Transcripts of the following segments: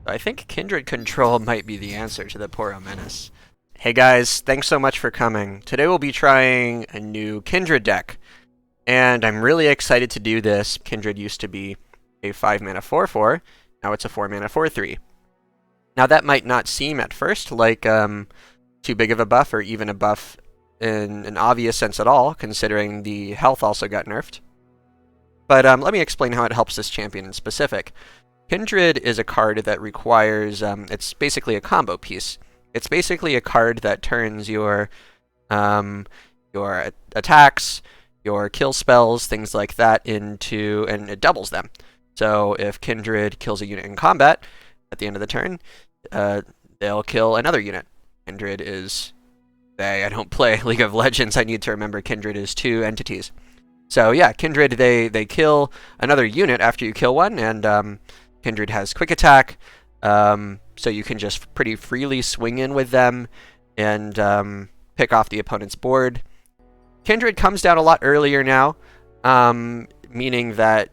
I think Kindred Control might be the answer to the Poro Menace. Hey guys, thanks so much for coming. Today we'll be trying a new Kindred deck, and I'm really excited to do this. Kindred used to be a 5-mana 4/4, now it's a 4-mana 4/3. Now that might not seem at first like too big of a buff, or even a buff in an obvious sense at all, considering the health also got nerfed. But let me explain how it helps this champion in specific. Kindred is a card that requires, it's basically a combo piece. It's basically a card that turns your attacks, your kill spells, things like that into, and it doubles them. So if Kindred kills a unit in combat at the end of the turn, they'll kill another unit. Kindred is, I don't play League of Legends, I need to remember Kindred is 2 entities. So yeah, Kindred, they kill another unit after you kill one, and Kindred has quick attack, so you can just pretty freely swing in with them and pick off the opponent's board. Kindred comes down a lot earlier now, meaning that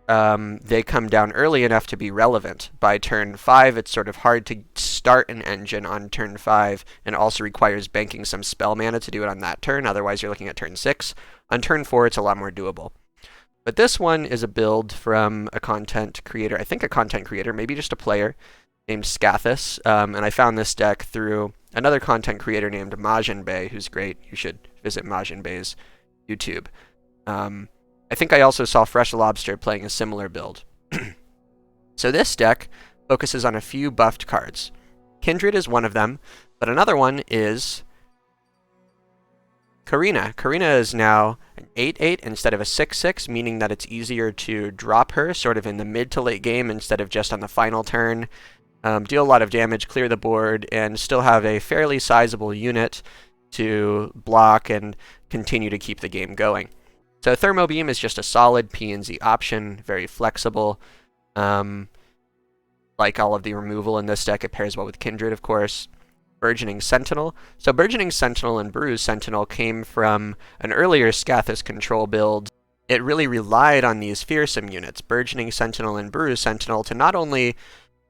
they come down early enough to be relevant. By turn 5, it's sort of hard to start an engine on turn 5, and also requires banking some spell mana to do it on that turn, otherwise you're looking at turn 6. On turn 4, it's a lot more doable. But this one is a build from a content creator, I think a content creator, maybe just a player, named Scathus, and I found this deck through another content creator named Majinbei, who's great. You should visit Majinbei's YouTube. I think I also saw Fresh Lobster playing a similar build. So this deck focuses on a few buffed cards. Kindred is one of them, but another one is Corina. Corina is now an 8/8 instead of a 6/6, meaning that it's easier to drop her sort of in the mid to late game instead of just on the final turn. Deal a lot of damage, clear the board, and still have a fairly sizable unit to block and continue to keep the game going. So Thermo Beam is just a solid P&Z option, very flexible. Like all of the removal in this deck, it pairs well with Kindred, of course. Burgeoning Sentinel. So Burgeoning Sentinel and Bruise Sentinel came from an earlier Scathus control build. It really relied on these fearsome units, Burgeoning Sentinel and Bruise Sentinel, to not only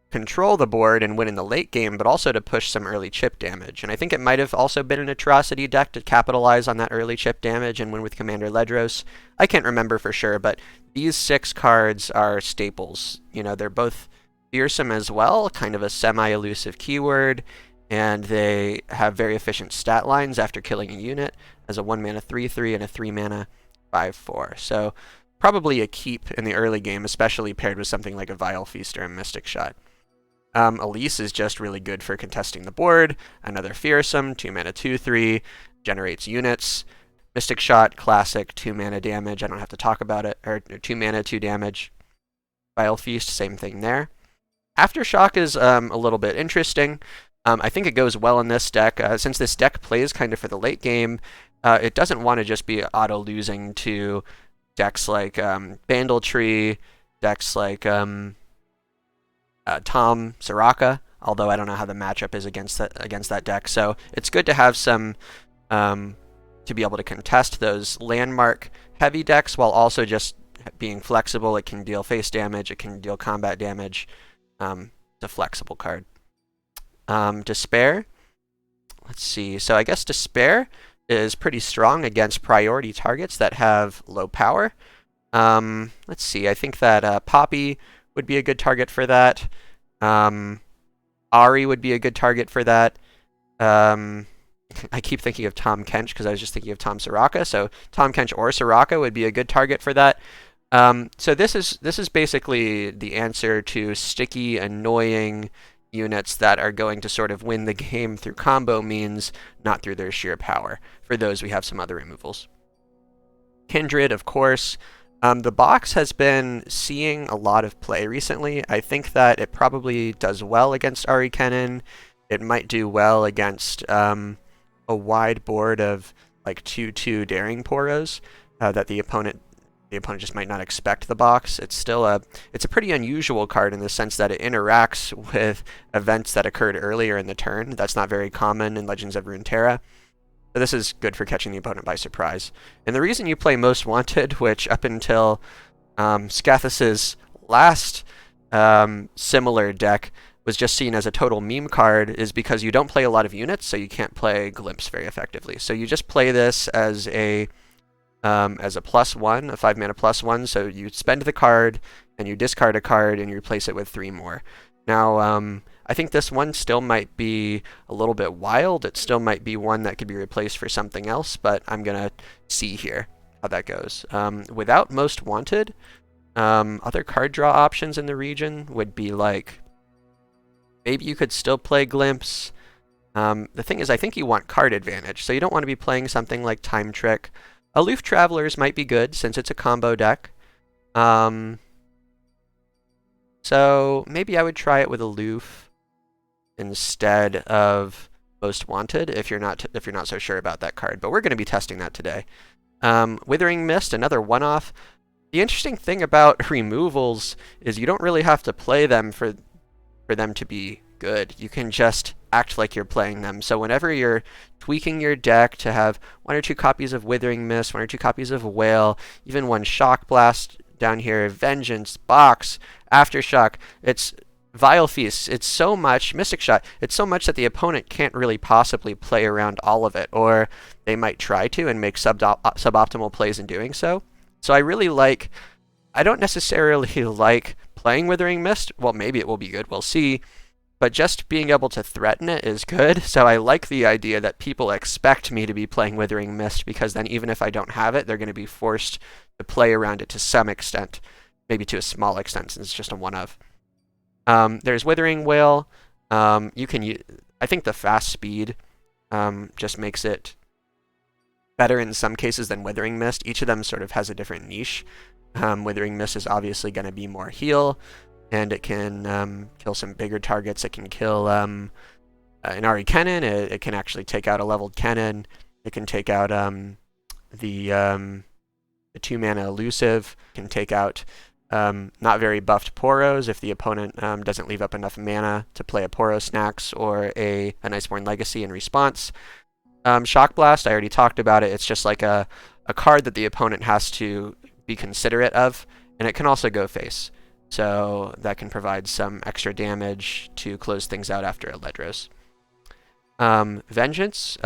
control the board and win in the late game, but also to push some early chip damage. And I think it might have also been an Atrocity deck to capitalize on that early chip damage and win with Commander Ledros. I can't remember for sure, but these 6 cards are staples. You know, they're both fearsome as well, kind of a semi-elusive keyword, and they have very efficient stat lines after killing a unit as a 1-mana 3/3 and a 3-mana 5/4. So probably a keep in the early game, especially paired with something like a Vile Feast or a Mystic Shot. Elise is just really good for contesting the board. Another fearsome, 2-mana 2/3, generates units. Mystic Shot, classic, 2-mana damage, I don't have to talk about it, or 2-mana 2 damage. Vile Feast, same thing there. Aftershock is a little bit interesting. I think it goes well in this deck. Since this deck plays kind of for the late game, it doesn't want to just be auto-losing to decks like Bandletree, decks like Tom Soraka, although I don't know how the matchup is against that deck. So it's good to have some to be able to contest those landmark-heavy decks while also just being flexible. It can deal face damage, it can deal combat damage. It's a flexible card. Despair. Let's see. So I guess Despair is pretty strong against priority targets that have low power. Let's see. I think that Poppy would be a good target for that. Ahri would be a good target for that. I keep thinking of Tom Kench because I was just thinking of Tom Soraka. So Tom Kench or Soraka would be a good target for that. So this is basically the answer to sticky, annoying units that are going to sort of win the game through combo means, not through their sheer power. For those, we have some other removals. Kindred, of course. The box has been seeing a lot of play recently. I think that it probably does well against Ahri Kennen. It might do well against a wide board of like 2/2 Daring Poros that the opponent just might not expect the box. It's a pretty unusual card in the sense that it interacts with events that occurred earlier in the turn. That's not very common in Legends of Runeterra. So this is good for catching the opponent by surprise. And the reason you play Most Wanted, which up until Scathus's last similar deck was just seen as a total meme card is because you don't play a lot of units, so you can't play Glimpse very effectively. So you just play this as a +1, a 5-mana +1. So you spend the card and you discard a card and you replace it with 3 more. Now, I think this one still might be a little bit wild. It still might be one that could be replaced for something else, but I'm gonna see here how that goes. Without Most Wanted, other card draw options in the region would be like, maybe you could still play Glimpse. The thing is, I think you want card advantage, so you don't want to be playing something like Time Trick. Aloof Travelers might be good, since it's a combo deck. So maybe I would try it with Aloof instead of Most Wanted if you're not so sure about that card. But we're going to be testing that today. Withering Mist, another one-off. The interesting thing about removals is you don't really have to play them for them to be good. You can just act like you're playing them. So whenever you're tweaking your deck to have 1 or 2 copies of Withering Mist, 1 or 2 copies of Whale, even 1 Shock Blast down here, Vengeance, Box, Aftershock, it's Vile Feast, it's so much, Mystic Shot, it's so much that the opponent can't really possibly play around all of it, or they might try to and make suboptimal plays in doing so. So I really like, I don't necessarily like playing Withering Mist. Well, maybe it will be good, we'll see. But just being able to threaten it is good. So I like the idea that people expect me to be playing Withering Mist, because then even if I don't have it, they're going to be forced to play around it to some extent. Maybe to a small extent, since it's just a one-of. There's Withering Whale. You can use, I think the fast speed just makes it better in some cases than Withering Mist. Each of them sort of has a different niche. Withering Mist is obviously going to be more heal, and it can kill some bigger targets. It can kill an Ahri Kennen. It can actually take out a leveled Kennen. It can take out the 2-mana elusive. It can take out not very buffed Poros if the opponent doesn't leave up enough mana to play a Poros Snax or a Iceborne Legacy in response. Shock Blast, I already talked about it. It's just like a card that the opponent has to be considerate of, and it can also go face. So that can provide some extra damage to close things out after a Ledros. Vengeance,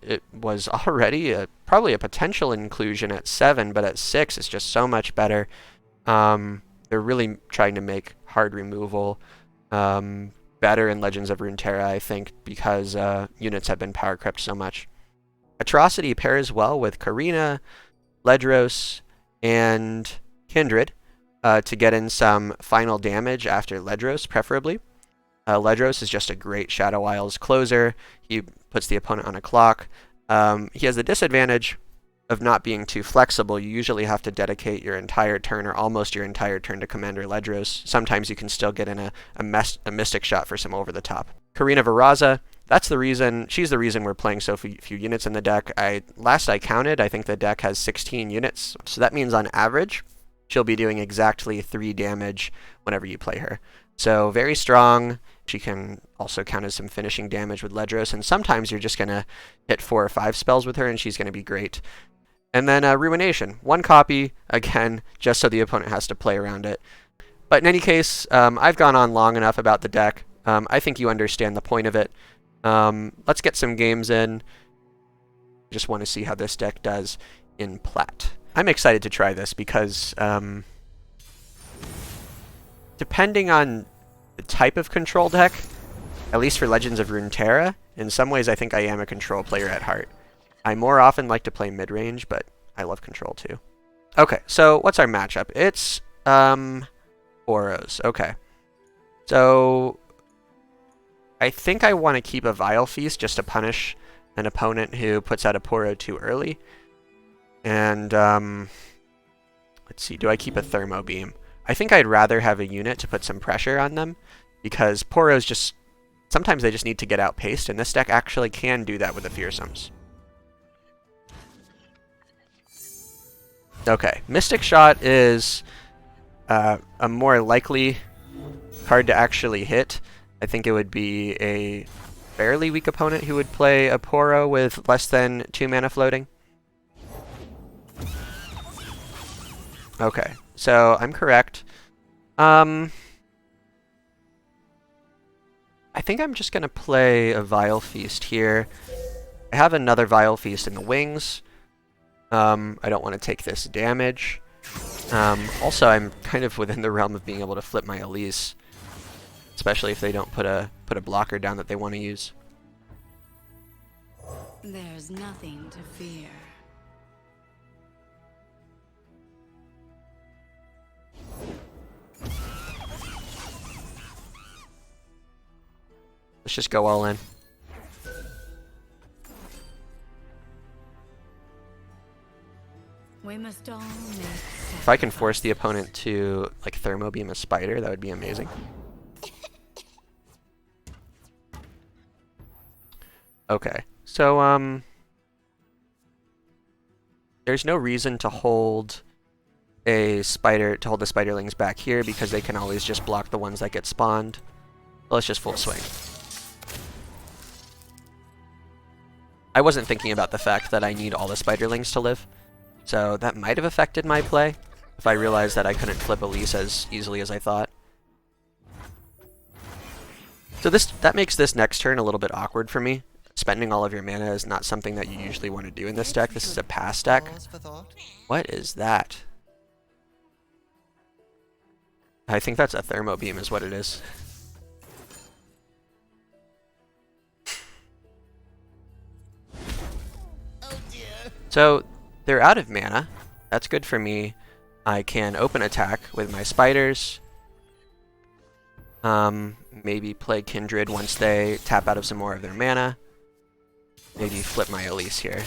it was already probably a potential inclusion at 7, but at 6 it's just so much better. They're really trying to make hard removal better in Legends of Runeterra, I think, because units have been power crept so much. Atrocity pairs well with Corina, Ledros, and Kindred to get in some final damage after Ledros, preferably. Ledros is just a great Shadow Isles closer. He puts the opponent on a clock. He has the disadvantage of not being too flexible. You usually have to dedicate your entire turn or almost your entire turn to Commander Ledros. Sometimes you can still get in a Mystic Shot for some over the top. Corina Varaza, she's the reason we're playing so few units in the deck. Last I counted, I think the deck has 16 units. So that means on average, she'll be doing exactly 3 damage whenever you play her. So very strong. She can also count as some finishing damage with Ledros, and sometimes you're just going to hit 4 or 5 spells with her, and she's going to be great. And then Ruination. 1 copy, again, just so the opponent has to play around it. But in any case, I've gone on long enough about the deck. I think you understand the point of it. Let's get some games in. Just want to see how this deck does in Plat. I'm excited to try this because depending on the type of control deck, at least for Legends of Runeterra, in some ways I think I am a control player at heart. I more often like to play mid-range, but I love control too. Okay, so what's our matchup? It's Poros. Okay. So I think I want to keep a Vile Feast just to punish an opponent who puts out a Poro too early. And let's see, do I keep a Thermo Beam? I think I'd rather have a unit to put some pressure on them, because Poros just, sometimes they just need to get outpaced, and this deck actually can do that with the Fearsomes. Okay, Mystic Shot is a more likely card to actually hit. I think it would be a fairly weak opponent who would play a Poro with less than 2 mana floating. Okay, so I'm correct. I think I'm just going to play a Vile Feast here. I have another Vile Feast in the wings. I don't want to take this damage. Also, I'm kind of within the realm of being able to flip my Elise, especially if they don't put a blocker down that they want to use. There's nothing to fear. Let's just go all in. We must all make If I can force the opponent to like Thermo Beam a spider, that would be amazing. Okay, so there's no reason to hold the spiderlings back here because they can always just block the ones that get spawned. Let's just full swing. I wasn't thinking about the fact that I need all the spiderlings to live, so that might have affected my play if I realized that I couldn't flip Elise as easily as I thought. So that makes this next turn a little bit awkward for me. Spending all of your mana is not something that you usually want to do in this deck. This is a pass deck. What is that? I think that's a Thermo Beam is what it is. So they're out of mana. That's good for me. I can open attack with my spiders. Maybe play Kindred once they tap out of some more of their mana. Maybe flip my Elise here.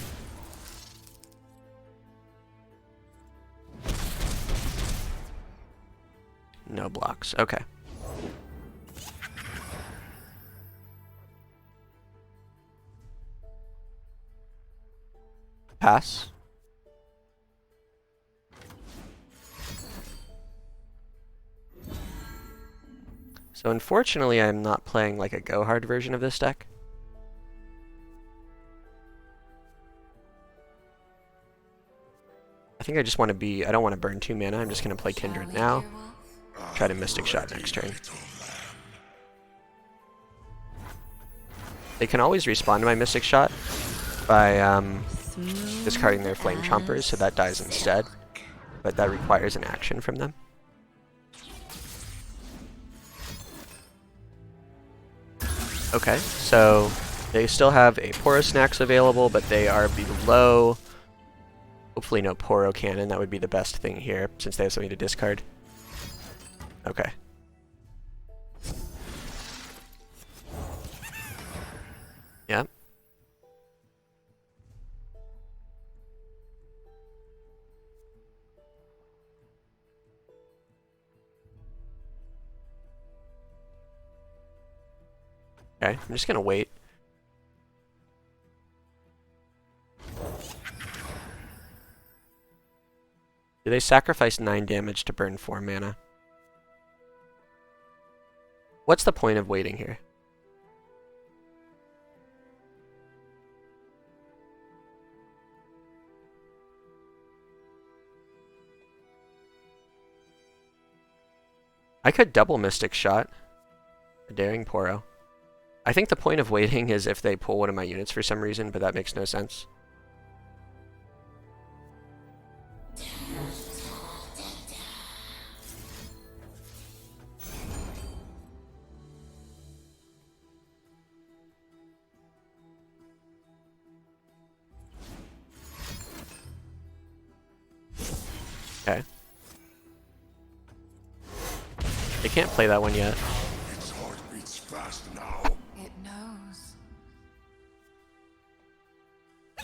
No blocks. Okay. Pass. So unfortunately, I'm not playing like a go hard version of this deck. I think I just want to be, I don't want to burn 2 mana. I'm just going to play Kindred now. Try to Mystic Shot next turn. They can always respond to my Mystic Shot by discarding their Flame Chompers, so that dies instead. But that requires an action from them. Okay, so they still have a Poros Snacks available, but they are below. Hopefully no Poro Cannon, that would be the best thing here, since they have something to discard. Okay. Yep. Okay, I'm just gonna wait. Do they sacrifice 9 damage to burn 4 mana? What's the point of waiting here? I could double Mystic Shot a Daring Poro. I think the point of waiting is if they pull one of my units for some reason, but that makes no sense. Okay. They can't play that one yet. Its heart beats fast now. It knows. I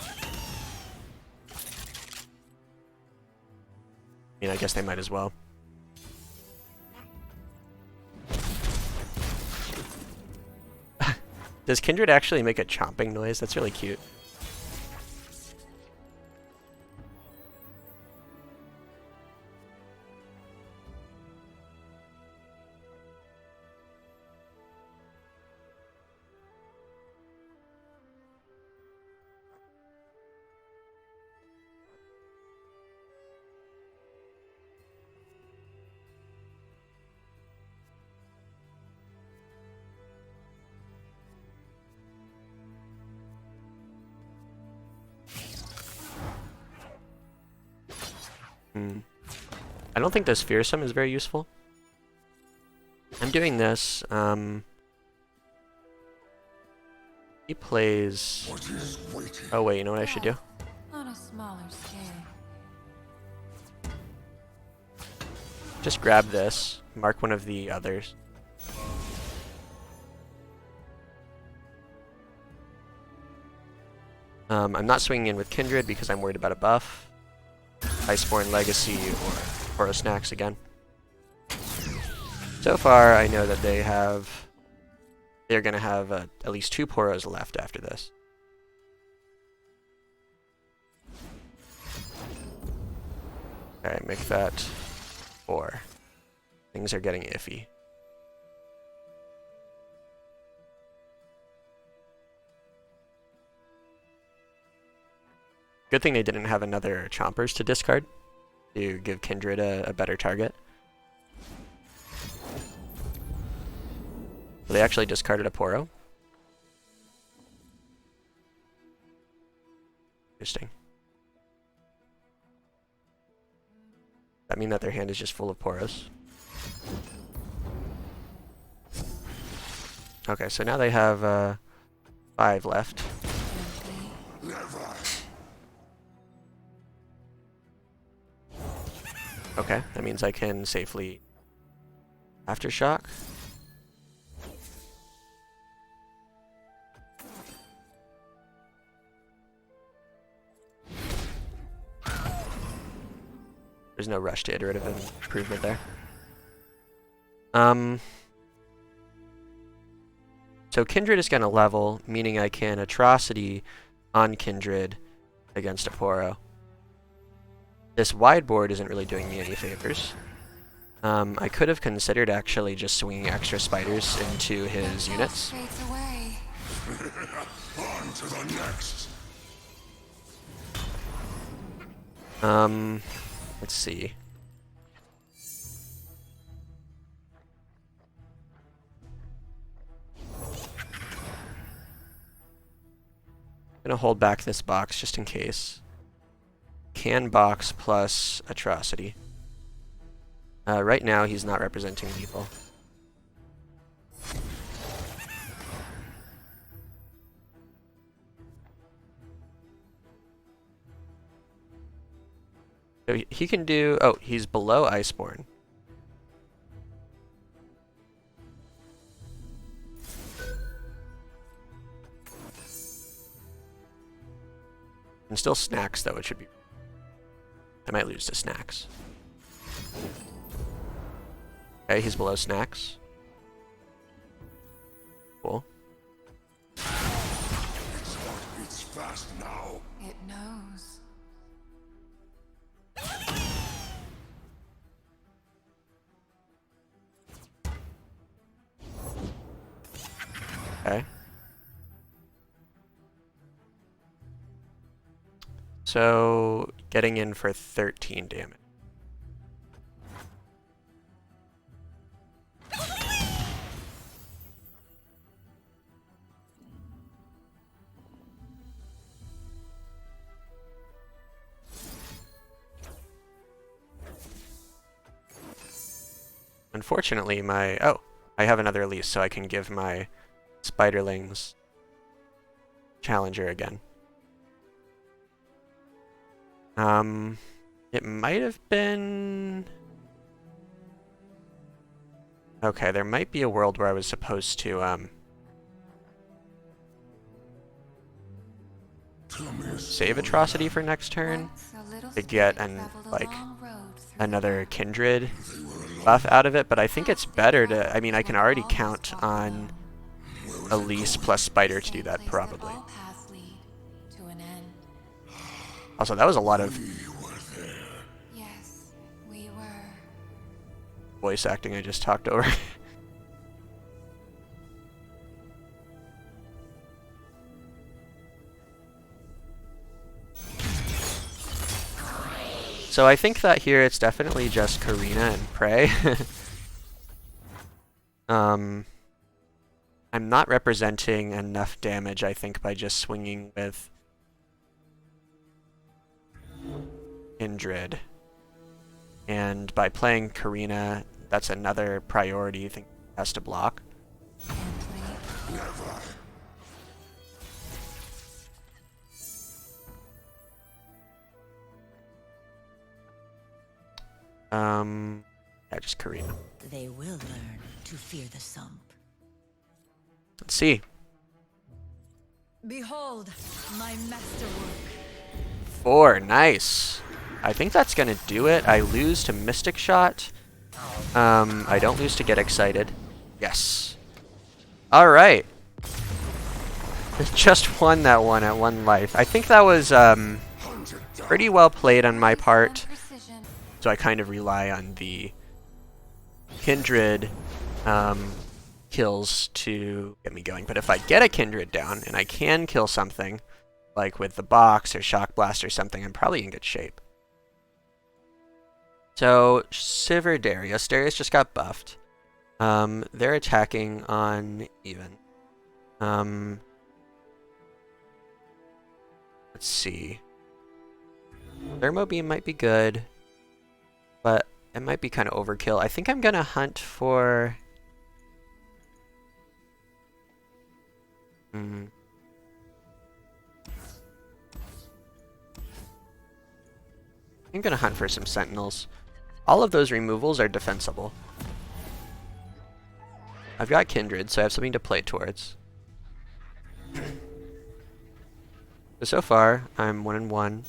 mean, I guess they might as well. Does Kindred actually make a chomping noise? That's really cute. I don't think this fearsome is very useful. I'm doing this. He plays... What is waiting? Oh wait, you know what I should do? On a smaller scale. Just grab this, mark one of the others. I'm not swinging in with Kindred because I'm worried about a buff. Iceborne Legacy or Poros Snacks again. So far, I know that they're going to have at least 2 Poros left after this. Okay, make that 4. Things are getting iffy. Good thing they didn't have another Chompers to discard to give Kindred a better target. So they actually discarded a Poro. Interesting. That mean that their hand is just full of Poros? Okay, so now they have 5 left. Okay, that means I can safely Aftershock. There's no rush to iterative improvement there. So Kindred is going to level, meaning I can Atrocity on Kindred against a Poro. This wide board isn't really doing me any favors. I could have considered actually just swinging extra spiders into his units. Away. On to the next. Let's see. I'm gonna hold back this box just in case. Can box plus Atrocity. Right now he's not representing lethal. So he can do... Oh, he's below Iceborne. And still Snacks, though, it should be... I might lose to Snacks. Okay, he's below Snacks. Cool. Its heart beats fast now. It knows. Okay. So, getting in for 13 damage. Unfortunately, my... Oh, I have another Elise, so I can give my Spiderlings Challenger again. It might have been... Okay, there might be a world where I was supposed to, save Atrocity for next turn to get another Kindred buff out of it, but I think it's better to... I mean, I can already count on Elise plus Spider to do that, probably. Also, that was a lot of Yes, we were. voice acting I just talked over. So I think that here it's definitely just Corina and Prey. I'm not representing enough damage, I think, by just swinging with Kindred. And by playing Corina, that's another priority thing he has to block. Can't wait. Never. Yeah, just Corina. They will learn to fear the sump. Let's see. Behold, my masterwork. 4, nice. I think that's gonna do it. I lose to Mystic Shot. I don't lose to Get Excited. Yes. Alright. Just won that one at 1 life. I think that was pretty well played on my part. Precision. So I kind of rely on the Kindred kills to get me going. But if I get a Kindred down and I can kill something, like with the box or Shock Blast or something, I'm probably in good shape. So Sivir Darius. Darius just got buffed. They're attacking on even. Let's see. Thermo Beam might be good, but it might be kind of overkill. I think I'm gonna hunt for... I'm gonna hunt for some Sentinels. All of those removals are defensible. I've got Kindred, so I have something to play towards. So far, I'm 1-1.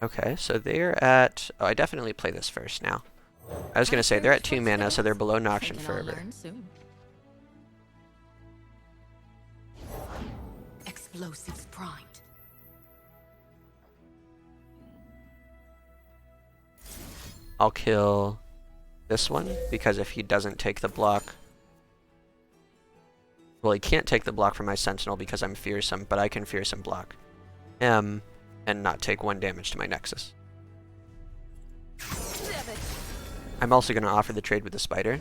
Okay, so they're at... Oh, I definitely play this first now. I was gonna say, they're at 2 mana, so they're below Noxian Fervor. Explosives primed. I'll kill this one, because if he doesn't take the block... Well, he can't take the block from my Sentinel because I'm fearsome, but I can fearsome block him and not take 1 damage to my Nexus. I'm also going to offer the trade with the spider.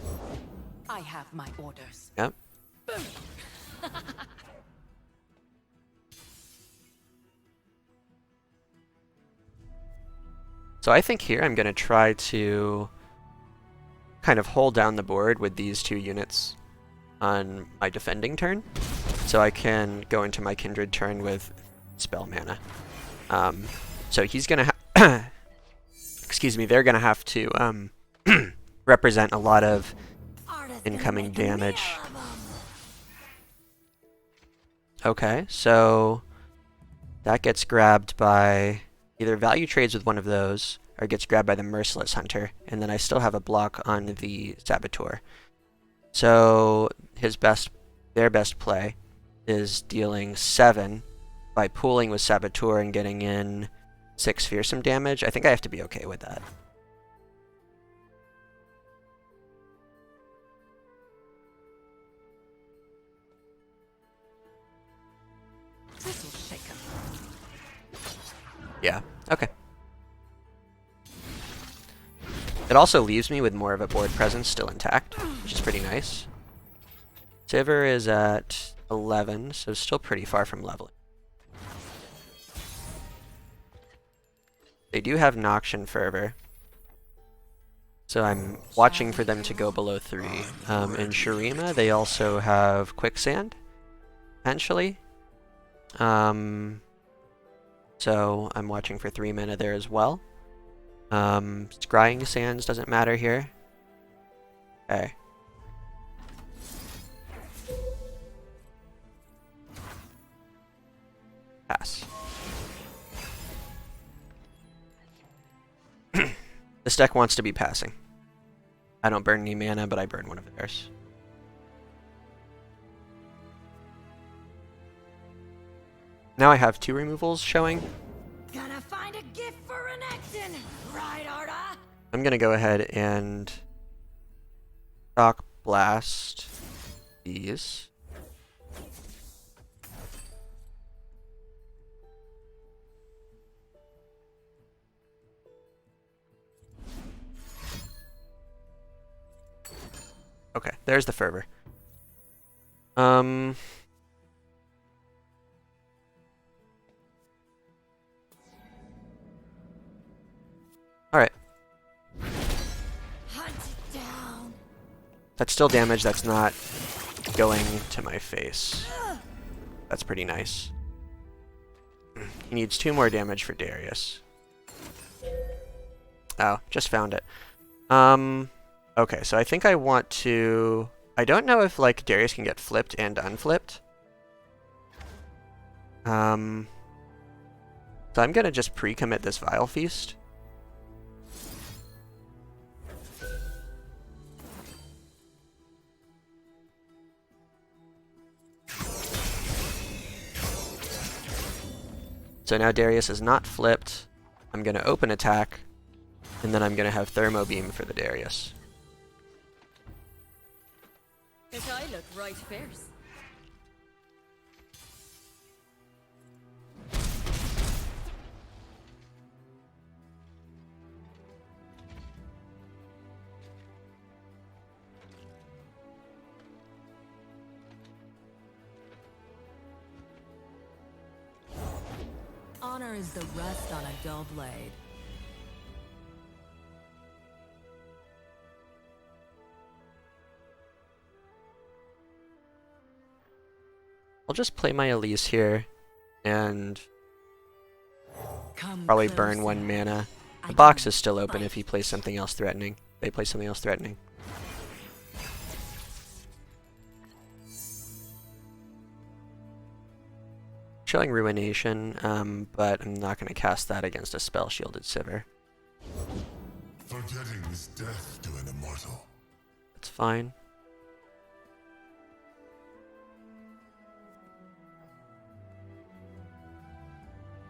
I have my orders. Yep. So I think here I'm going to try to kind of hold down the board with these 2 units on my defending turn, so I can go into my Kindred turn with spell mana. So he's going to excuse me, they're going to have to represent a lot of incoming damage. Okay, so that gets grabbed by either value trades with one of those, or gets grabbed by the Merciless Hunter, and then I still have a block on the Saboteur. So their best play is dealing 7 by pooling with Saboteur and getting in 6 fearsome damage. I think I have to be okay with that. This'll shake 'em. Yeah, okay. It also leaves me with more of a board presence still intact, which is pretty nice. Sivir is at 11, so still pretty far from leveling. They do have Noxian Fervor, so I'm watching for them to go below 3. In Shurima, they also have Quicksand, potentially. So I'm watching for 3 mana there as well. Scrying Sands doesn't matter here. Okay. Pass. This deck wants to be passing. I don't burn any mana, but I burn one of theirs. Now I have 2 removals showing. Gonna find a gift for an action, right, Arda? I'm gonna go ahead and Shock Blast these. Okay, there's the fervor. Alright. Hunt it down. That's still damage that's not going to my face. That's pretty nice. He needs 2 more damage for Darius. Oh, just found it. Okay, so I think I want to... I don't know if, like, Darius can get flipped and unflipped. So I'm gonna just pre-commit this Vile Feast. So now Darius is not flipped. I'm gonna open attack, and then I'm gonna have Thermo Beam for the Darius. Cause I look right fierce. Honor is the rust on a dull blade. I'll just play my Elise here, and Come probably burn closer. 1 mana. I The box can is still open bite. if he plays something else threatening. They play something else threatening. Showing Ruination, but I'm not going to cast that against a spell-shielded Sivir. Forgetting is death to an immortal. That's fine.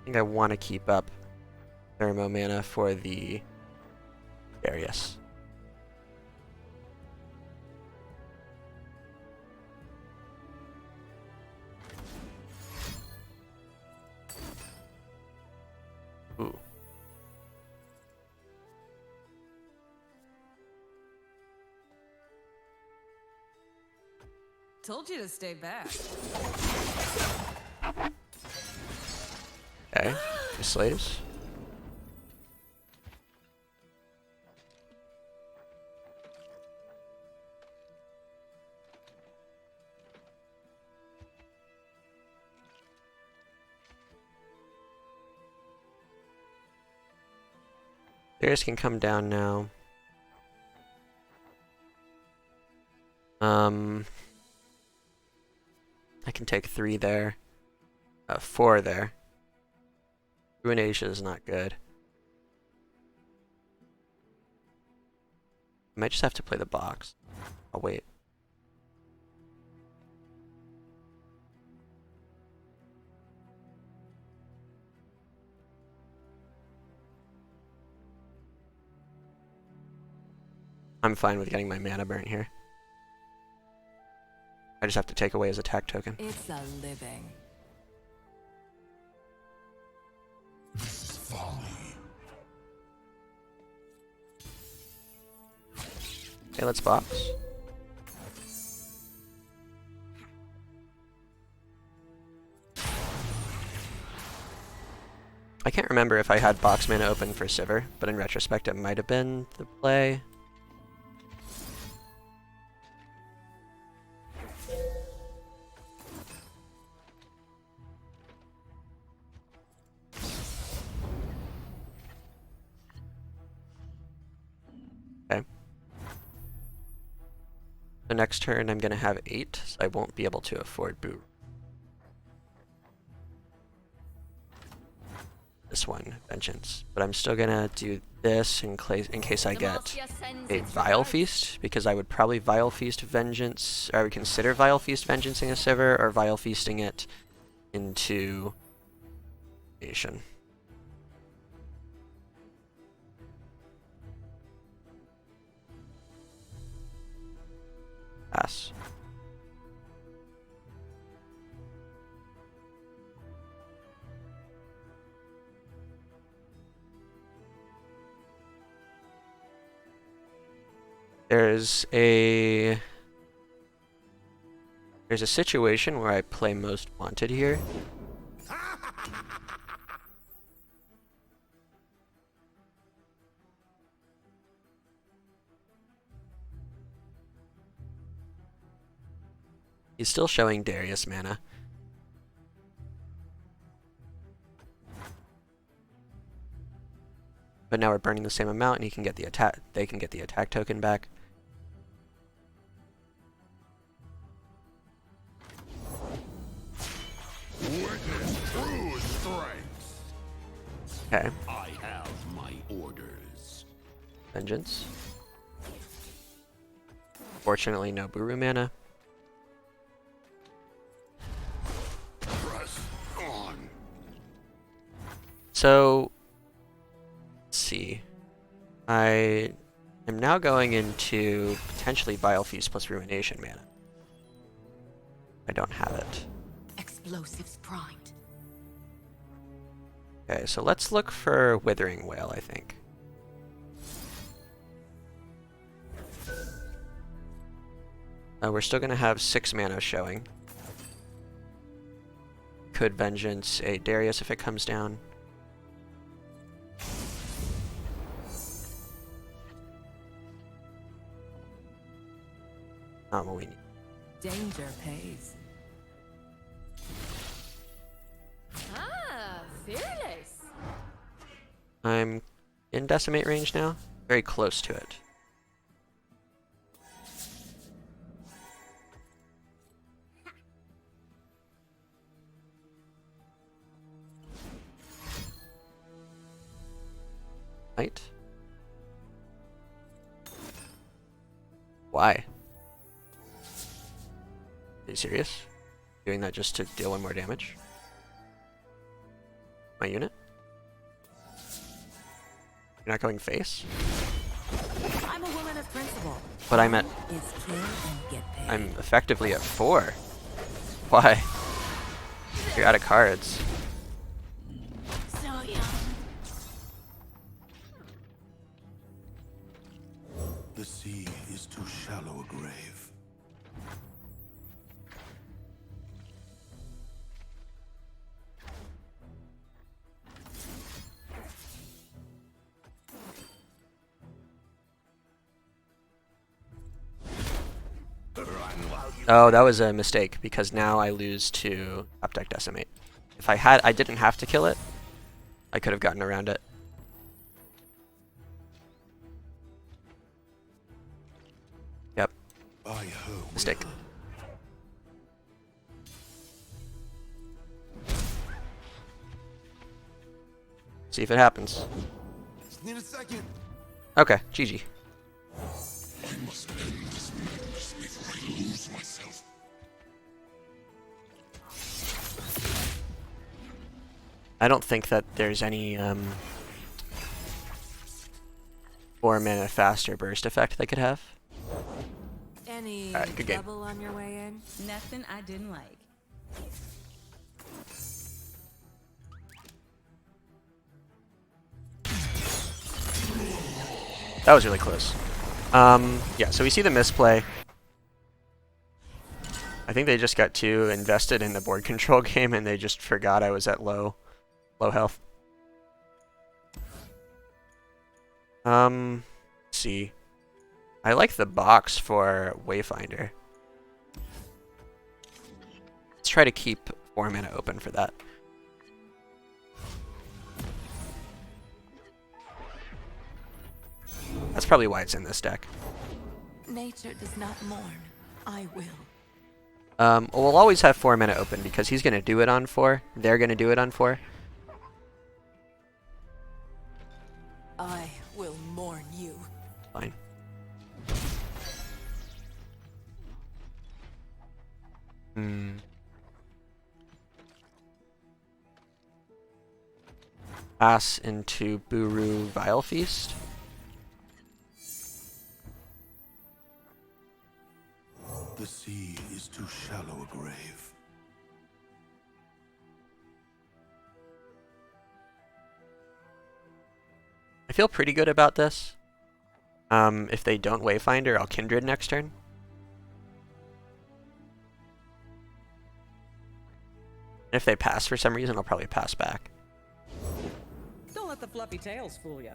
I think I want to keep up Thermo mana for the Darius. Ooh. Told you to stay back. Okay, the slaves. Darius can come down now. I can take 3 there. 4 there. Ruination is not good. I might just have to play the box. I'll wait. I'm fine with getting my mana burnt here. I just have to take away his attack token. It's a living. This is folly. Okay, let's box. I can't remember if I had box mana open for Sivir, but in retrospect it might have been the play. Okay. The next turn I'm gonna have 8, so I won't be able to afford Boo. This one, Vengeance. But I'm still gonna do this in case I get a Vile Feast, because I would probably Vile Feast Vengeance, or I would consider Vile Feast Vengeancing a Sivir, or Vile Feasting it into Nation. Pass. There's a There's a situation where I play Most Wanted here. He's still showing Darius mana. But now we're burning the same amount and he can get the attack, they can get the attack token back. Witness true strength. Okay. I have my orders. Vengeance. Fortunately, no Buru mana. Press on. So, let's see. I am now going into potentially Vile Feast plus Ruination mana. I don't have it. Explosives primed. Okay, so let's look for Withering Wail, I think. We're still going to have 6 mana showing. Could Vengeance a Darius if it comes down. Not what we need. Danger pays. Ah, fearless. I'm in Decimate range now. Very close to it. Right? Why? Are you serious? Doing that just to deal 1 more damage? My unit? You're not going face? I'm a woman of principle. But I'm at... Is kill and get paid. I'm effectively at 4. Why? You're out of cards. So young. The sea is too shallow a grave. Oh, that was a mistake, because now I lose to Updeck Decimate. If I didn't have to kill it, I could have gotten around it. Yep, By her mistake. will. See if it happens. Just need a second. Okay, GG. I must end this madness before I lose myself. I don't think that there's any 4 mana faster burst effect they could have. Any Alright, good game. trouble on your way in? Nothing I didn't like. That was really close. Yeah, so we see the misplay. I think they just got too invested in the board control game and they just forgot I was at low health. Let's see. I like the box for Wayfinder. Let's try to keep 4 mana open for that. That's probably why it's in this deck. Nature does not mourn. I will. Well, we'll always have 4 mana open because he's going to do it on 4. They're going to do it on 4. I will mourn you. Fine. Pass into Buru Vile Feast. The sea is too shallow a grave. I feel pretty good about this. If they don't Wayfinder, I'll Kindred next turn. If they pass for some reason, I'll probably pass back. Don't let the fluffy tails fool you.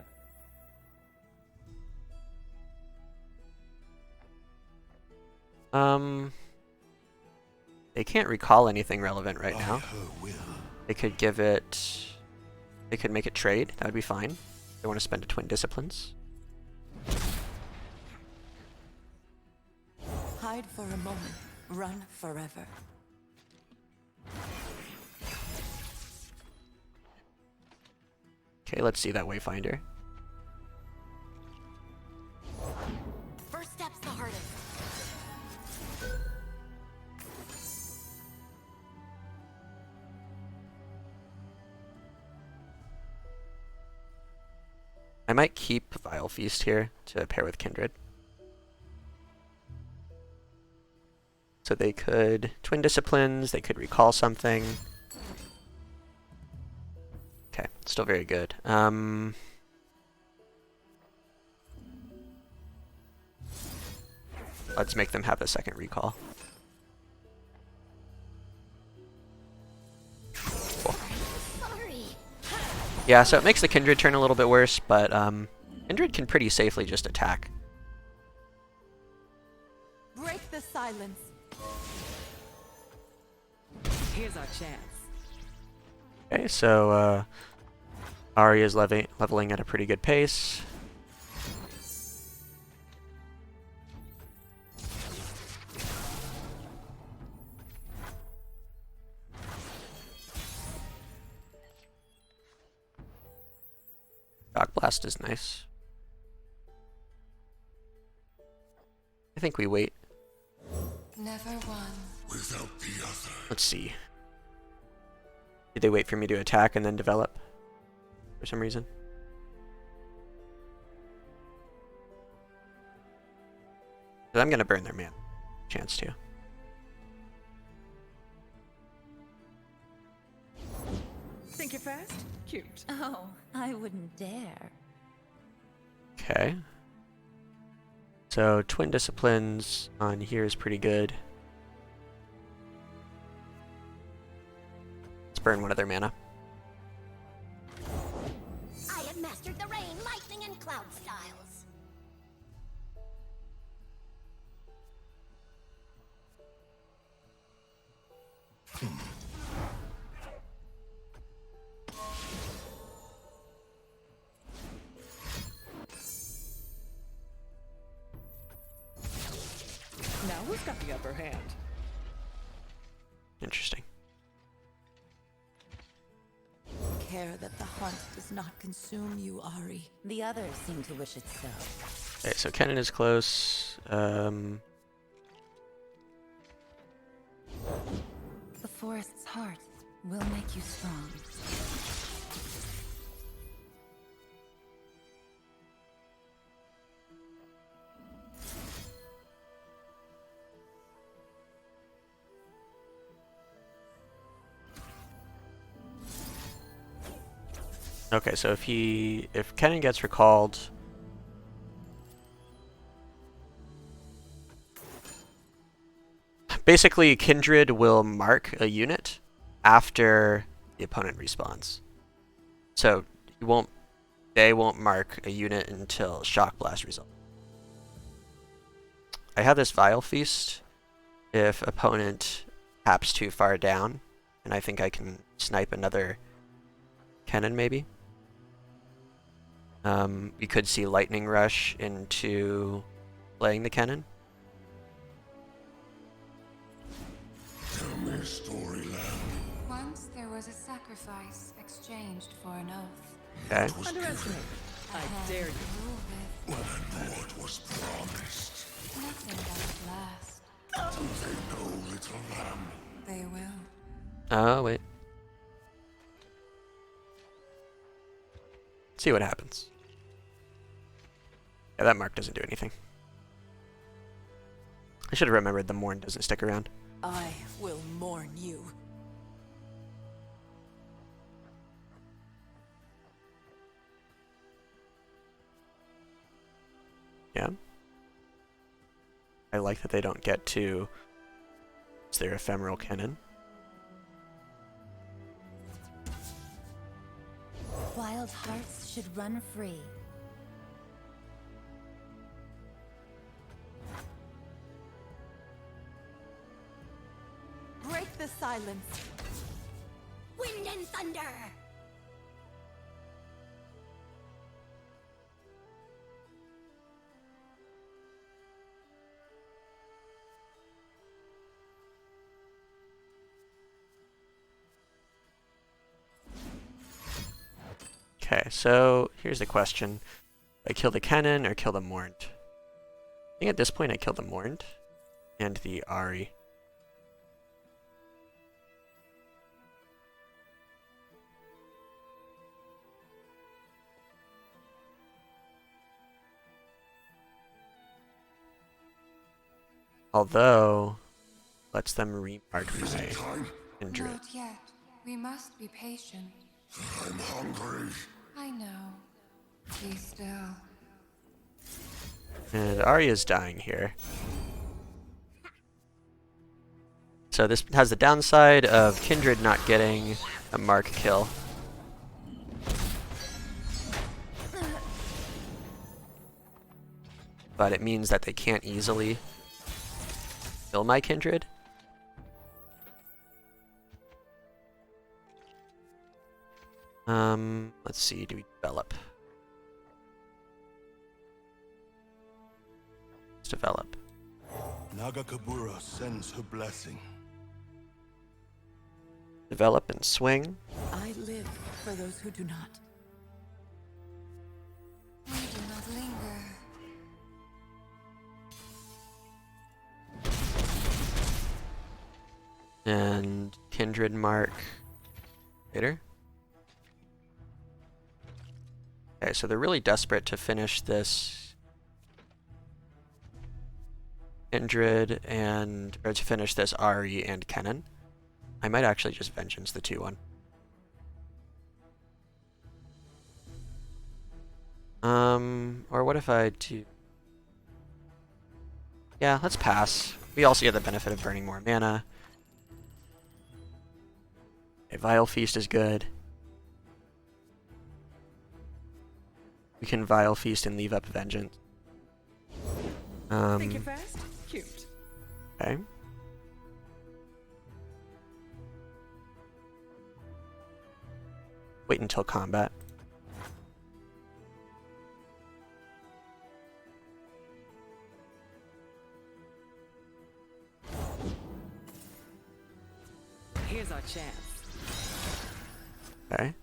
They can't recall anything relevant right now. They could give it... They could make it trade. That would be fine. They want to spend a Twin Disciplines. Hide for a moment, run forever. Okay, let's see that Wayfinder. First step's the hardest. I might keep Vile Feast here to pair with Kindred. So they could Twin Disciplines, they could recall something. Okay, still very good. Let's make them have a second recall. Cool. Sorry. Yeah, so it makes the Kindred turn a little bit worse, but Kindred can pretty safely just attack. Break the silence. Here's our chance. Okay, so Ahri is leveling at a pretty good pace. Shock Blast is nice. I think we wait. Never one. Without the other. Let's see. Did they wait for me to attack and then develop? For some reason? But I'm gonna burn their man. Chance to. Think you're fast? Cute. Oh, I wouldn't dare. Okay. So Twin Disciplines on here is pretty good. Let's burn one of their mana. I have mastered the rain, lightning, and cloud styles. Now who's got the upper hand? Interesting. Care that the hunt does not consume you, Ahri. The others seem to wish it so. Okay, so Kennen is close. The forest's heart will make you strong. Okay, so if Kennen gets recalled, basically Kindred will mark a unit after the opponent respawns. So they won't mark a unit until Shock Blast results. I have this Vile Feast if opponent taps too far down, and I think I can snipe another Kennen maybe. You could see Lightning Rush into playing the Kennen. Tell me a story, lamb. Once there was a sacrifice exchanged for an oath. Okay. Was Underestimate. I dare you. Rule and what was promised? with nothing that would last. Do they know, little lamb? They will. Oh, wait. See what happens. Yeah, that mark doesn't do anything. I should have remembered the Mourn doesn't stick around. I will mourn you. Yeah. I like that they don't get to use their ephemeral Kennen. world's hearts should run free. Break the silence. Wind and thunder! Okay, so here's the question. I kill the Kennen or kill the Mornt? I think at this point I kill the Mornt and the Ahri. Although, lets them remark my Kindred. Not yet. We must be patient. I'm hungry. I know. Be still. And Arya's dying here. So this has the downside of Kindred not getting a mark kill. But it means that they can't easily kill my Kindred. Let's see, do we develop? Let's develop. Nagakabura sends her blessing. Develop and swing. I live for those who do not. We do not linger. And Kindred mark later. Okay, so they're really desperate to finish this Kindred or to finish this Ahri and Kennen. I might actually just Vengeance the 2-1. Or what if I do... Yeah, let's pass. We also get the benefit of burning more mana. A Vile Feast is good. We can Vile Feast and leave up Vengeance. Think you're fast? Cute. Okay. Wait until combat. Here's our chance. Okay.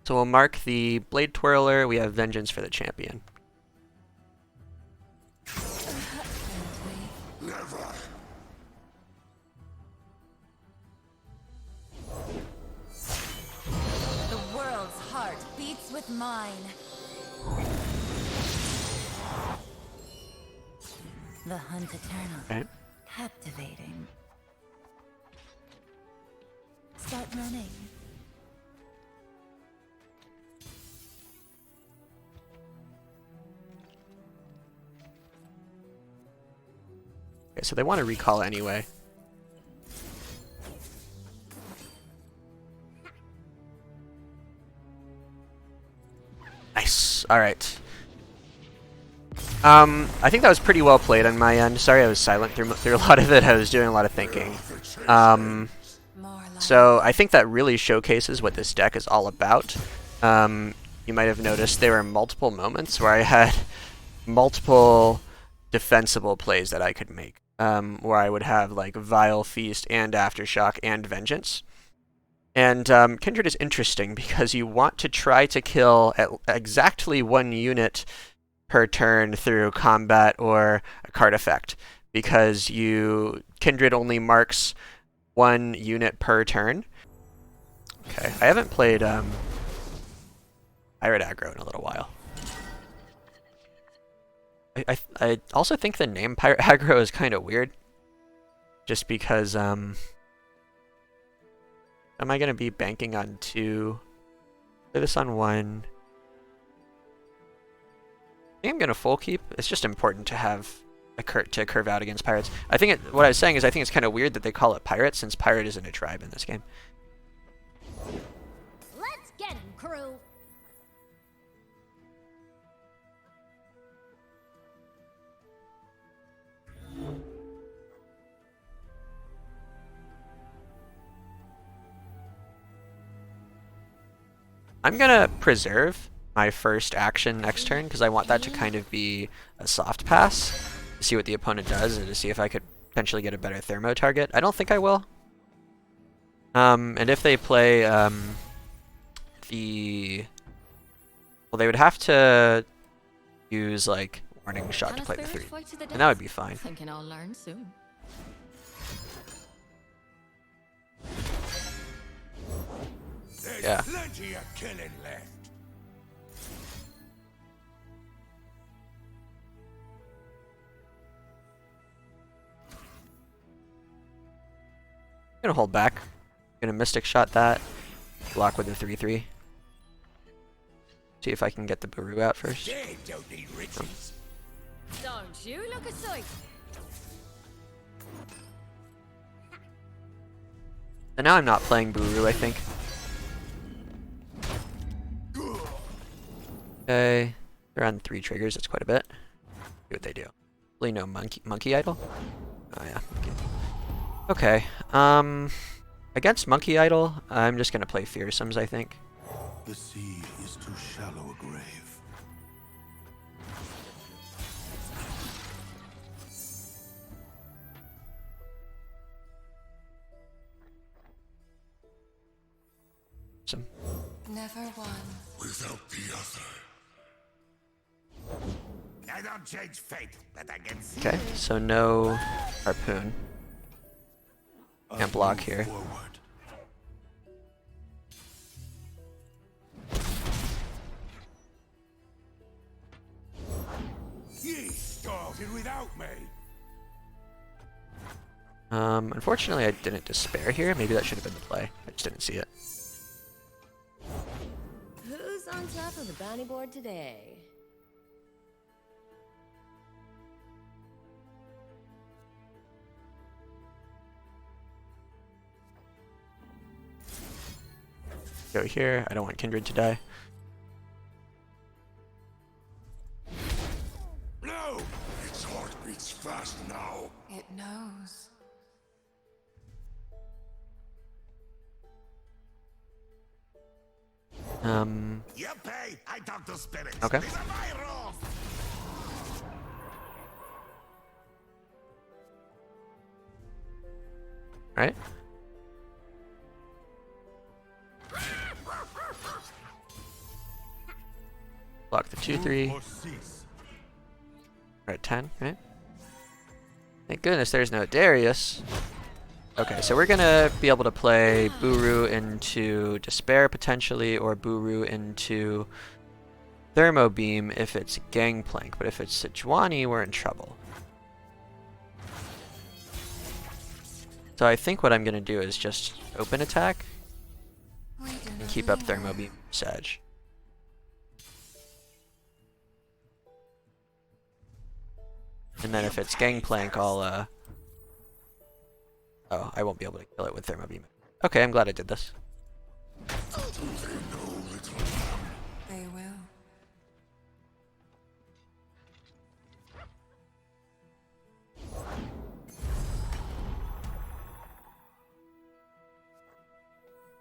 So we'll mark the Blade Twirler. We have Vengeance for the champion. Never. The world's heart beats with mine. The hunt eternal. Okay. Captivating. Start running. Okay, so they want to recall anyway. Nice. All right. I think that was pretty well played on my end. Sorry I was silent through a lot of it. I was doing a lot of thinking. So I think that really showcases what this deck is all about. You might have noticed there were multiple moments where I had multiple defensible plays that I could make. Where I would have like Vile Feast and Aftershock and Vengeance. And Kindred is interesting because you want to try to kill at exactly 1 unit per turn through combat or a card effect, because Kindred only marks 1 unit per turn. Okay, I haven't played Pirate Aggro in a little while. I also think the name Pirate Aggro is kind of weird, just because am I going to be banking on 2? Play this on 1. think I'm gonna full keep. It's just important to have a to curve out against pirates. I think what I was saying is I think it's kind of weird that they call it pirate since pirate isn't a tribe in this game. Let's get him, crew. I'm gonna preserve my first action next turn because I want that to kind of be a soft pass to see what the opponent does and to see if I could potentially get a better thermo target. I don't think I will. And if they play well, they would have to use like warning shot to play the 3, and that would be fine. Thinking I'll learn soon. There's Yeah. plenty of Kennen left. I'm gonna hold back. Gonna mystic shot that. Block with the 3/3. See if I can get the Buru out first. They don't need riches. Don't you look a sight. And now I'm not playing Buru, I think. Okay, they're on 3 triggers. That's quite a bit. See what they do. Really no monkey idol. Oh yeah. Okay. Against monkey idol, I'm just gonna play fearsomes, I think. The sea is too shallow a grave. Some. Never one. Without the other. I don't change fate, but I can see. Okay, so no harpoon. Can't block here. Forward. Ye started without me. Unfortunately I didn't despair here. Maybe that should have been the play. I just didn't see it. Who's on top of the bounty board today? Go here. I don't want Kindred to die. No! Its heart beats fast now. It knows. You pay! I talk to spirits. Okay. These are my rules! Right? Block the 2/3. Or cease. We're at 10, right? Thank goodness there's no Darius. Okay, so we're gonna be able to play Buru into Despair potentially, or Buru into Thermo Beam if it's Gangplank, but if it's Sejuani, we're in trouble. So I think what I'm gonna do is just open attack and keep up Thermo Beam Sag. And then if it's Gangplank, I'll oh, I won't be able to kill it with Thermo Beam. Okay, I'm glad I did this. They will.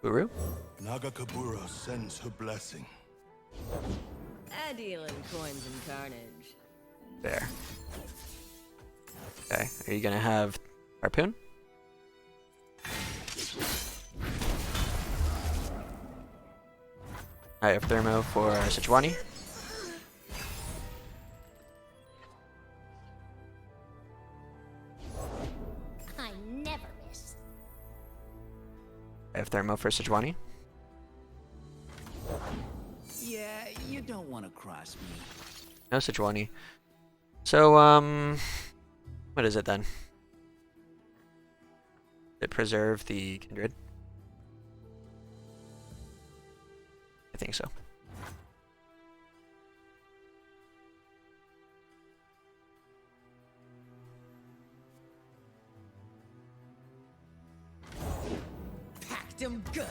Buru? Nagakabura sends her blessing. I deal in coins and carnage. There. Okay, are you gonna have Harpoon? I have Thermo for Sejuani. I never miss. I have Thermo for Sejuani. Yeah, you don't want to cross me. No Sejuani. So, what is it then? Did it preserve the Kindred? I think so. him good.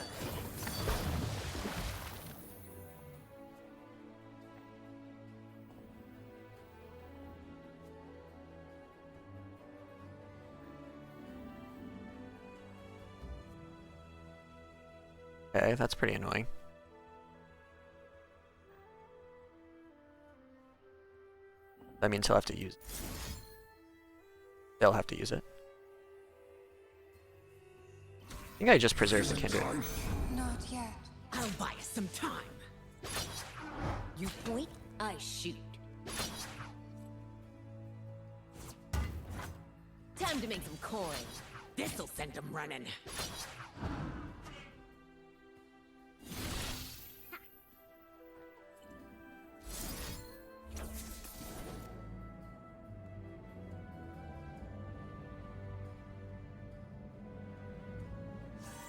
Okay, that's pretty annoying. That means he'll have to use it. They'll have to use it. I think I just preserved the Kindred. Not yet. I'll buy us some time. You point, I shoot. Time to make some coin. This'll send them running.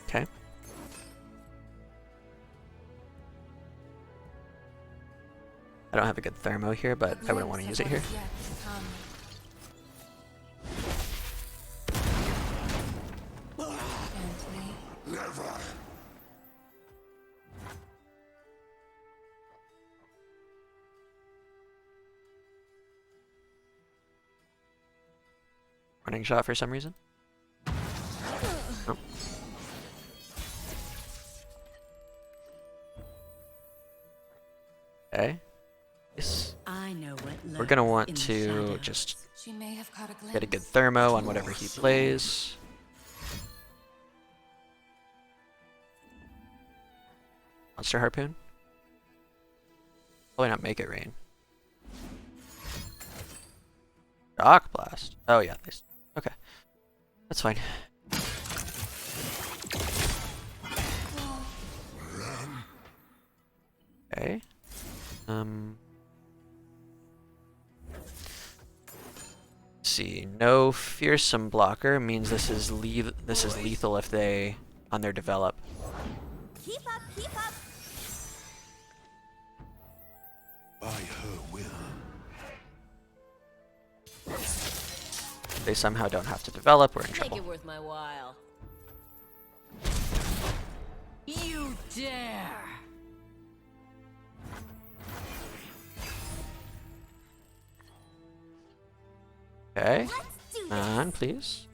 Okay. I don't have a good thermo here, but I wouldn't want to use it here. Never. Running shot for some reason. Oh. Okay. Yes. I know what We're gonna lurks want in the to shadows. just She may have caught a glimpse. get a good thermo on whatever he plays. Monster Harpoon? Probably not make it rain. Shock Blast. Oh yeah, nice. Okay. That's fine. Okay. Let's see. No fearsome blocker means this is lethal if they on their develop. Keep up, keep up. By her will. If they somehow don't have to develop, we're in Make trouble. it worth my while. You dare! Okay. Let's do this. On, please.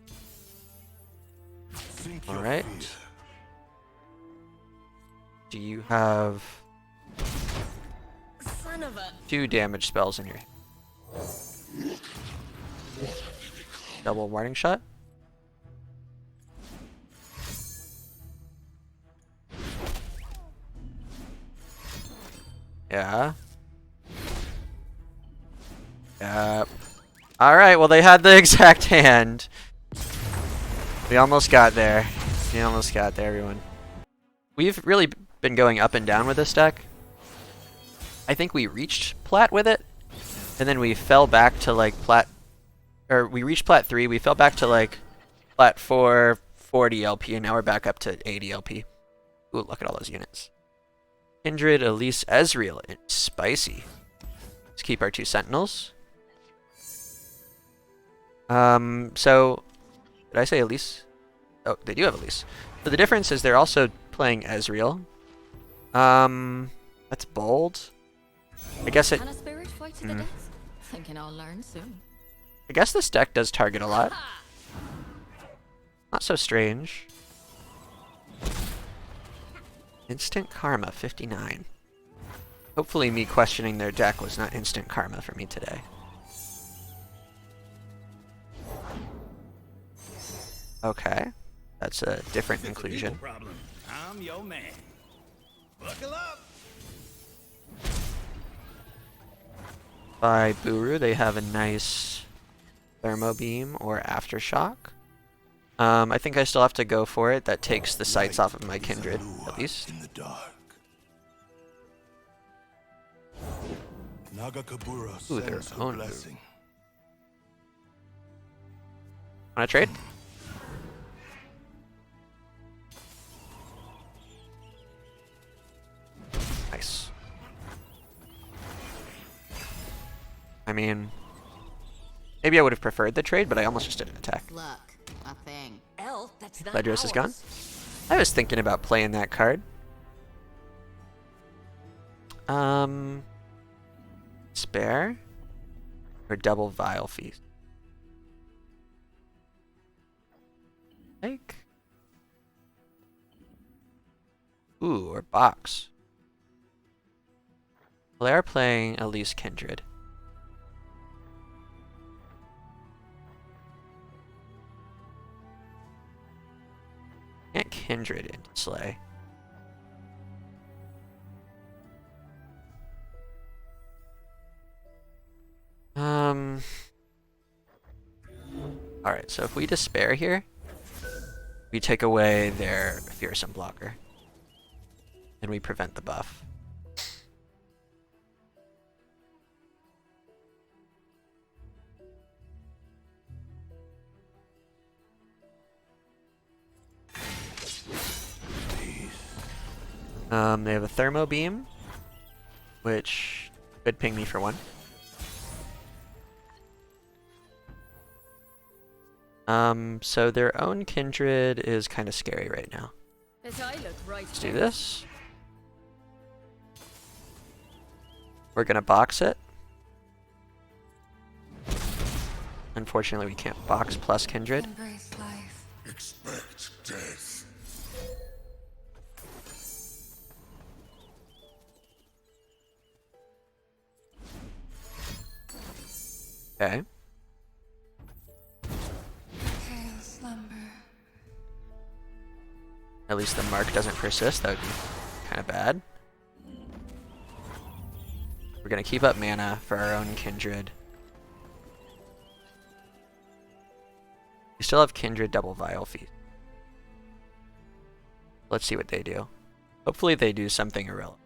Think All your right. fear. Do you have Son of a... 2 damage spells in your double warning shot? Yeah. Yep. Alright, well they had the exact hand. We almost got there. We almost got there, everyone. We've really been going up and down with this deck. I think we reached plat with it, and then we fell back to like plat, or we reached plat 3, we fell back to like plat 4, 40 LP, and now we're back up to 80 LP. Ooh, look at all those units. Kindred, Elise, Ezreal, and spicy. Let's keep our 2 sentinels. So, did I say Elise? Oh, they do have Elise. So the difference is they're also playing Ezreal. That's bold. I guess it. Can a spirit fight to the death? Thinking I'll learn soon. I guess this deck does target a lot. Not so strange. Instant Karma, 59. Hopefully me questioning their deck was not instant karma for me today. Okay. That's a different inclusion. Problem. I'm your man. Buckle up. By Buru, they have a nice Thermo Beam or Aftershock. I think I still have to go for it. That takes the sights off of my Kindred, at least. In the dark. Nagakabura Ooh, their sends her own blessing. Wanna trade? Nice. I mean, maybe I would have preferred the trade, but I almost just did an attack. Look, a thing. Elf, that's not Ledros is gone? ours. I was thinking about playing that card. Spare or double Vile Feast? Like, ooh, or box. Well, they are playing Elise Kindred. Can't Kindred into Slay. Alright, so if we Despair here, we take away their Fearsome blocker. And we prevent the buff. They have a Thermo Beam, which could ping me for 1. So their own Kindred is kind of scary right now. Let's do this. We're gonna box it. Unfortunately, we can't box plus Kindred. Embrace life. Expect death. Okay. Pale slumber. At least the mark doesn't persist. That would be kind of bad. We're gonna keep up mana for our own Kindred. We still have Kindred double Vile Feast. Let's see what they do. Hopefully they do something irrelevant.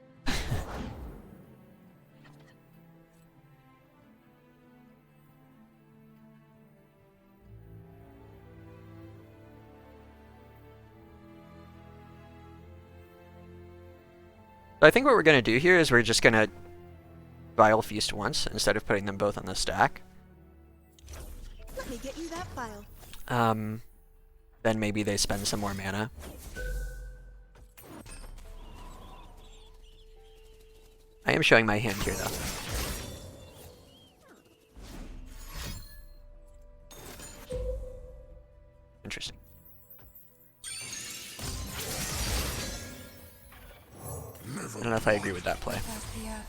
So I think what we're going to do here is we're just going to Vile Feast once instead of putting them both on the stack. Let me get you that file. Then maybe they spend some more mana. I am showing my hand here though. Interesting. I don't know if I agree with that play. As the other.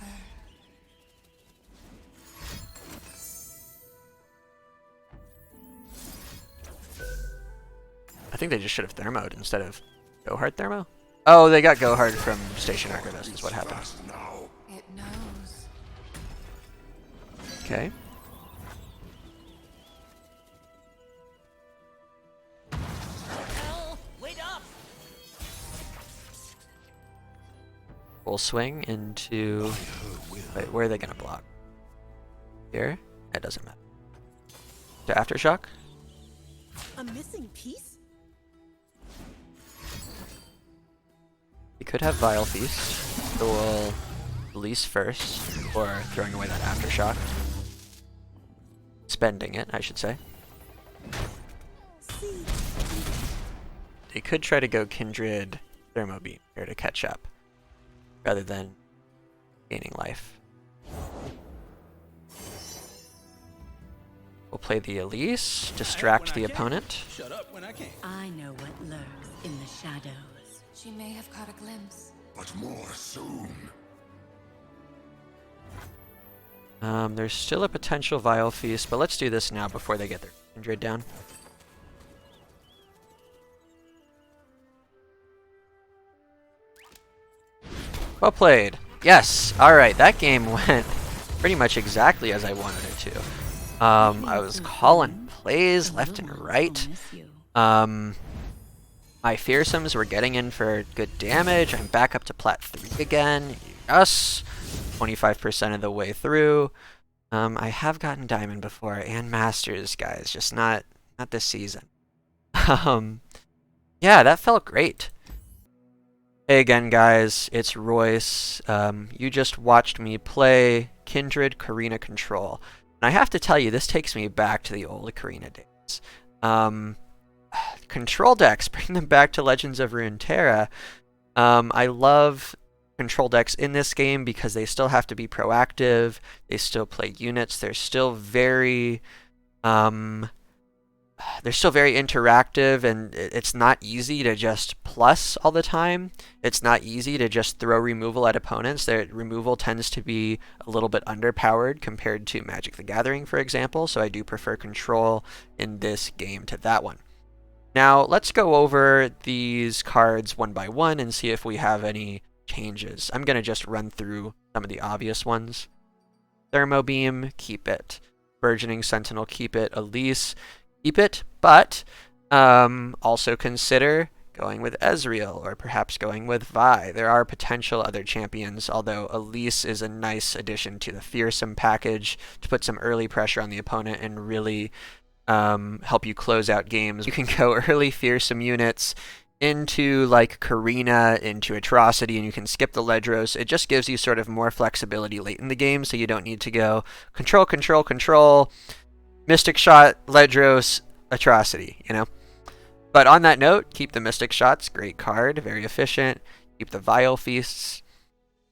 I think they just should have thermoed instead of Go Hard Thermo. Oh, they got Go Hard from Station Archivist is what happened. Now. It knows. Okay. Hell, wait up! Full swing into... Wait, where are they gonna block? Here? That doesn't matter. To Aftershock? A missing piece? We could have Vile Feast, so we'll release first, or throwing away that Aftershock. Spending it, I should say. See. They could try to go Kindred Thermo Beam here to catch up, rather than gaining life. We'll play the Elise, distract the opponent. Shut up when I can. I know what lurks in the shadows. She may have caught a glimpse. But more soon. There's still a potential Vile Feast, but let's do this now before they get their Kindred down. Well played. Yes. Alright, that game went pretty much exactly as I wanted it to. I was calling plays left and right. My fearsomes were getting in for good damage. I'm back up to plat 3 again. Yes. 25% of the way through. I have gotten diamond before and masters, guys, just not this season. Yeah, that felt great. Hey again, guys, it's Royce. You just watched me play Kindred Corina Control. And I have to tell you, this takes me back to the old Corina days. control decks, bring them back to Legends of Runeterra. I love control decks in this game because they still have to be proactive. They still play units. They're still very interactive, and it's not easy to just plus all the time. It's not easy to just throw removal at opponents. Their removal tends to be a little bit underpowered compared to Magic the Gathering, for example, so I do prefer control in this game to that one. Now, let's go over these cards one by one and see if we have any changes. I'm going to just run through some of the obvious ones. Thermo Beam, keep it. Burgeoning Sentinel, keep it. Elise, keep it, but also consider going with Ezreal or perhaps going with Vi. There are potential other champions, although Elise is a nice addition to the Fearsome package to put some early pressure on the opponent and really help you close out games. You can go early Fearsome units into like Corina, into Atrocity, and you can skip the Ledros. It just gives you sort of more flexibility late in the game, so you don't need to go control, control, control, Mystic Shot, Ledros, Atrocity, you know? But on that note, keep the Mystic Shots, great card, very efficient. Keep the Vile Feasts.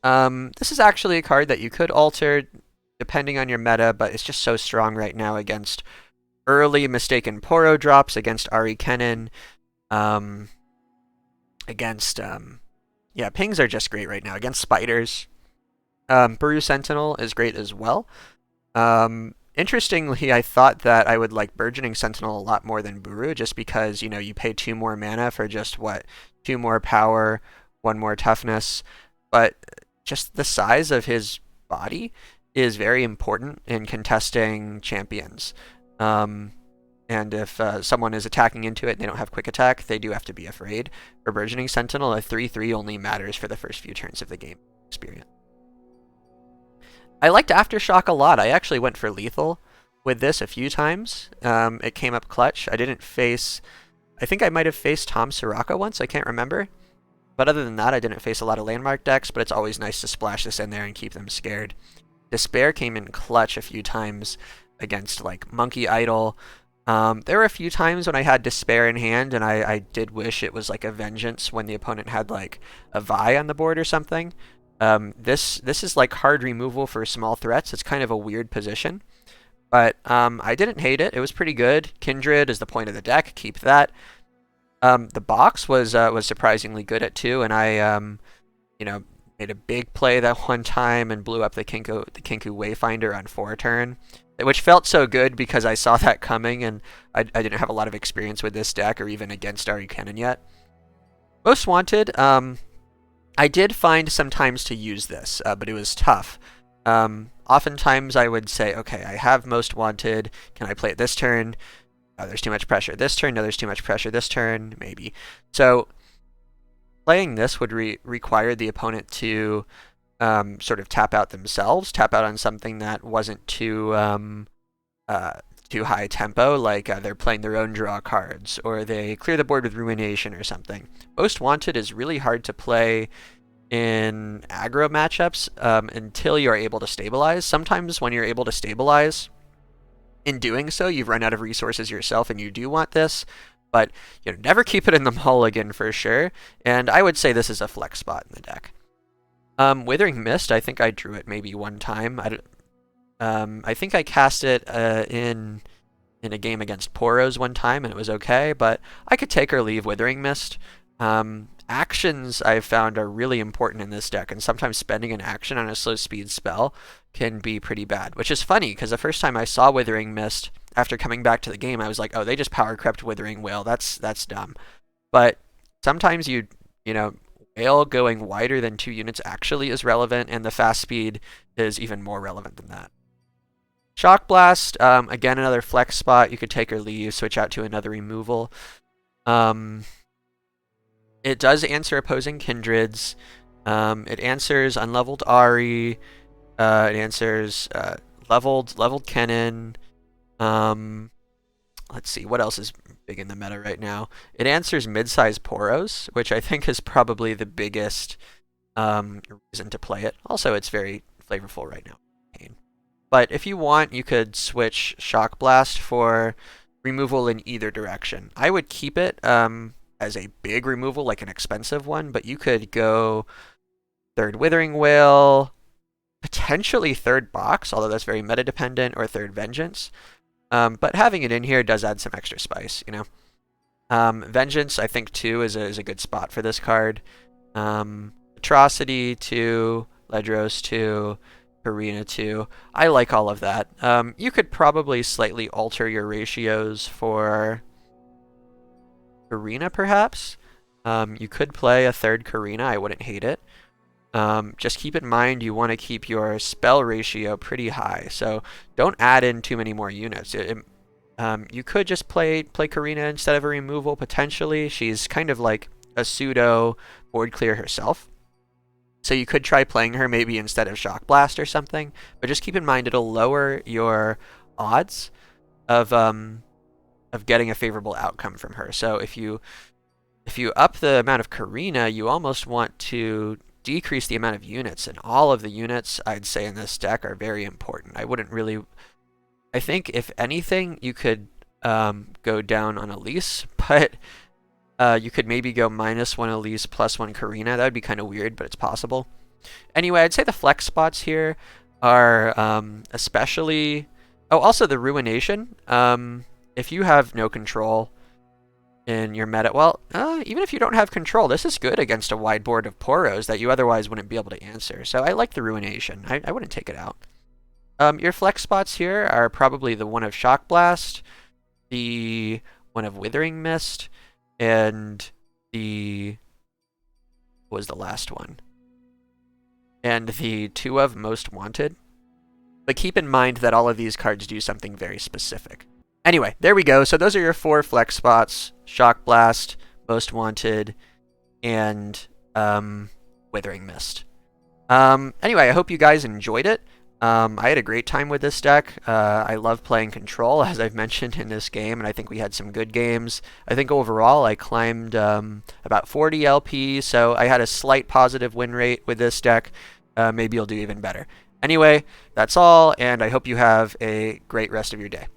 This is actually a card that you could alter depending on your meta, but it's just so strong right now against early Mistaken Poro drops, against Ahri Kennen, against, yeah, pings are just great right now, against spiders. Buru Sentinel is great as well. Interestingly, I thought that I would like Burgeoning Sentinel a lot more than Buru, just because, you know, you pay 2 more mana for just, what, 2 more power, 1 more toughness, but just the size of his body is very important in contesting champions. And if someone is attacking into it and they don't have quick attack, they do have to be afraid. For Burgeoning Sentinel, a 3/3 only matters for the first few turns of the game experience. I liked Aftershock a lot. I actually went for lethal with this a few times. It came up clutch. I didn't face... I think I might have faced Tom Soraka once. I can't remember. But other than that, I didn't face a lot of landmark decks, but it's always nice to splash this in there and keep them scared. Despair came in clutch a few times against, like, Monkey Idol. There were a few times when I had Despair in hand, and I did wish it was, like, a Vengeance when the opponent had, like, a Vi on the board or something. This is like hard removal for small threats. It's kind of a weird position, but I didn't hate it. It was pretty good. Kindred is the point of the deck. Keep that. The box was surprisingly good at 2, and I you know, made a big play that one time and blew up the Kinku Wayfinder on 4 turn, which felt so good because I saw that coming, and I didn't have a lot of experience with this deck or even against Ahri Kennen yet. Most Wanted. I did find some times to use this, but it was tough. Oftentimes I would say, okay, I have Most Wanted. Can I play it this turn? Oh, there's too much pressure this turn. No, there's too much pressure this turn. Maybe. So playing this would require the opponent to sort of tap out themselves, tap out on something that wasn't too high tempo, like they're playing their own draw cards, or they clear the board with Ruination or something. Most Wanted is really hard to play in aggro matchups until you're able to stabilize. Sometimes when you're able to stabilize, in doing so, you've run out of resources yourself and you do want this, but you know, never keep it in the mulligan for sure, and I would say this is a flex spot in the deck. Withering Mist, I think I drew it maybe one time. I think I cast it in a game against Poros one time, and it was okay, but I could take or leave Withering Mist. Actions I've found are really important in this deck, and sometimes spending an action on a slow speed spell can be pretty bad, which is funny because the first time I saw Withering Mist after coming back to the game, I was like, oh, they just power crept Withering Wail. That's dumb. But sometimes you know, Wail going wider than 2 units actually is relevant, and the fast speed is even more relevant than that. Shock Blast, again, another flex spot. You could take or leave, switch out to another removal. It does answer opposing Kindreds. It answers unleveled Ahri. It answers leveled Kennen. Let's see, what else is big in the meta right now? It answers mid-size Poros, which I think is probably the biggest reason to play it. Also, it's very flavorful right now. But if you want, you could switch Shock Blast for removal in either direction. I would keep it as a big removal, like an expensive one, but you could go third Withering Wail, potentially third Box, although that's very meta dependent, or third Vengeance. But having it in here does add some extra spice, you know. Vengeance, I think, too, is a good spot for this card. Atrocity, 2, Ledros, 2, Corina, 2. I like all of that. You could probably slightly alter your ratios for Corina, perhaps. You could play a third Corina. I wouldn't hate it. Just keep in mind you want to keep your spell ratio pretty high, so don't add in too many more units. You could just play Corina instead of a removal, potentially. She's kind of like a pseudo board clear herself. So you could try playing her maybe instead of Shock Blast or something, but just keep in mind it'll lower your odds of getting a favorable outcome from her. So if you up the amount of Corina, you almost want to decrease the amount of units, and all of the units I'd say in this deck are very important. I think if anything you could go down on Elise, but you could maybe go -1 Elise, +1 Corina. That would be kind of weird, but it's possible. Anyway, I'd say the flex spots here are especially... Oh, also the Ruination. If you have no control in your meta... Well, even if you don't have control, this is good against a wide board of Poros that you otherwise wouldn't be able to answer. So I like the Ruination. I wouldn't take it out. Your flex spots here are probably the one of Shock Blast, the one of Withering Mist, and the... what was the last one? And the 2 of Most Wanted. But keep in mind that all of these cards do something very specific. Anyway, there we go. So those are your 4 flex spots: Shock Blast, Most Wanted, and Withering Mist. Anyway, I hope you guys enjoyed it. I had a great time with this deck. I love playing Control, as I've mentioned in this game, and I think we had some good games. I think overall I climbed about 40 LP, so I had a slight positive win rate with this deck. Maybe you'll do even better. Anyway, that's all, and I hope you have a great rest of your day.